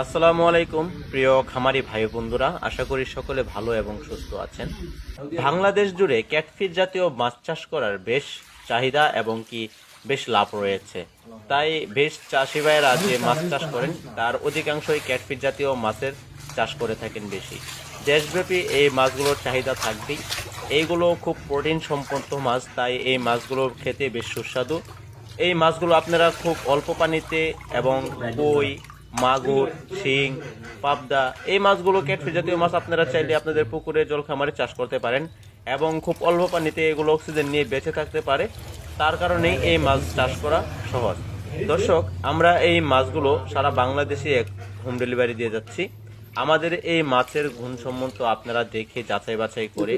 আসসালামু আলাইকুম প্রিয় খামারি ভাই বন্ধুরা, আশা করি সকলে ভালো এবং সুস্থ আছেন। বাংলাদেশ জুড়ে ক্যাটফিশ জাতীয় মাছ চাষ করার বেশ চাহিদা এবং কি বেশ লাভ রয়েছে। তাই বেশ চাষি ভাইয়েরা যে মাছ চাষ করেন তার অধিকাংশই ক্যাটফিশ জাতীয় মাছের চাষ করে থাকেন বেশি। দেশব্যাপী এই মাছগুলোর চাহিদা থাকবেই। এইগুলো খুব প্রোটিন সম্পন্ন মাছ, তাই এই মাছগুলো খেতে বেশ সুস্বাদু। এই মাছগুলো আপনারা খুব অল্প পানিতে এবং কই, মাগুর, শিং, পাবদা এই মাছগুলো ক্যাটফিশ জাতীয় মাছ আপনারা চাইলে আপনাদের পুকুরে জল খামারে চাষ করতে পারেন এবং খুব অল্প পানিতে এগুলো অক্সিজেন নিয়ে বেঁচে থাকতে পারে। তার কারণেই এই মাছ চাষ করা সহজ। দর্শক, আমরা এই মাছগুলো সারা বাংলাদেশে হোম ডেলিভারি দিয়ে যাচ্ছি। আমাদের এই মাছের গুণসম্মত আপনারা দেখে যাচাই বাছাই করে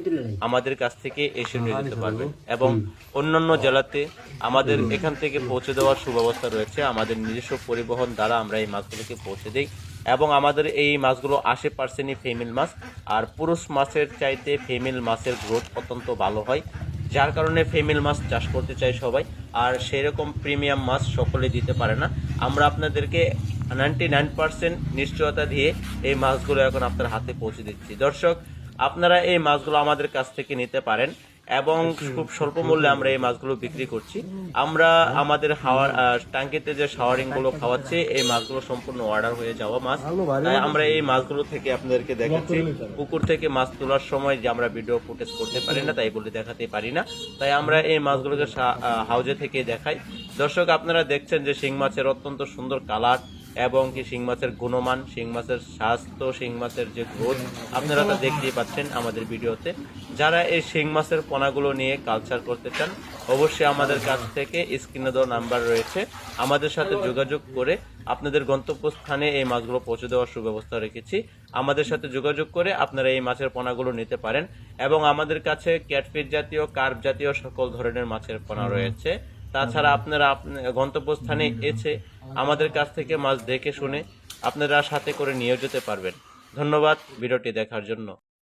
আমাদের কাছ থেকে এসে নিয়ে যেতে পারবেন এবং অন্যান্য জেলাতে আমাদের এখান থেকে পৌঁছে দেওয়ার সুব্যবস্থা রয়েছে। আমাদের নিজস্ব পরিবহন দ্বারা আমরা এই মাছগুলোকে পৌঁছে দিই এবং আমাদের এই মাছগুলো 80% ফিমেল মাছ, আর পুরুষ মাছের চাইতে ফিমেল মাছের গ্রোথ অত্যন্ত ভালো হয়, যার কারণে ফিমেল মাছ চাষ করতে চাই সবাই। আর সেরকম প্রিমিয়াম মাছ সকলে দিতে পারে না। আমরা আপনাদেরকে 99% নিশ্চয়তা দিয়ে এই মাছগুলো এখন আপনার হাতে পৌঁছে দিচ্ছি। দর্শক, আপনারা এই মাছগুলো আমাদের কাছ থেকে নিতে পারেন এবং খুব স্বল্প মূল্যে আমরা এই মাছগুলো বিক্রি করছি। আমরা আমাদের টাঙ্কিতে যে শাওয়ারিং গুলো খাওয়াচ্ছি, এই মাছগুলো সম্পূর্ণ অর্ডার হয়ে যাওয়া মাছ। তাই আমরা এই মাছগুলো থেকে আপনাদেরকে দেখাচ্ছি। পুকুর থেকে মাছ তোলার সময় যে আমরা ভিডিও ফুটেজ করতে পারি না, তাই বলে দেখাতে পারি না, তাই আমরা এই মাছগুলোকে হাউজে থেকে দেখাই। দর্শক, আপনারা দেখছেন যে শিং মাছের অত্যন্ত সুন্দর কালার এবং কি শিং মাছের গুণমান, শিং মাছের স্বাস্থ্য, শিং মাছের যে গ্রোথ আপনারা তা দেখতেই পাচ্ছেন আমাদের ভিডিওতে। যারা এই শিং মাছের পোনাগুলো নিয়ে কালচার করতে চান, অবশ্যই আমাদের কাছ থেকে স্ক্রিনে দেওয়া নাম্বার রয়েছে, আমাদের সাথে যোগাযোগ করে আপনাদের গন্তব্যস্থানে এই মাছগুলো পৌঁছে দেওয়ার সুব্যবস্থা রেখেছি। আমাদের সাথে যোগাযোগ করে আপনারা এই মাছের পোনাগুলো নিতে পারেন এবং আমাদের কাছে ক্যাটফিশ জাতীয়, কার্প জাতীয় সকল ধরনের মাছের পোনা রয়েছে। তাছাড়া আপনারা গন্তব্যস্থানে এসে আমাদের কাছ থেকে মাছ দেখে শুনে আপনারা সাথে করে নিয়ে যেতে পারবেন। ধন্যবাদ ভিডিওটি দেখার জন্য।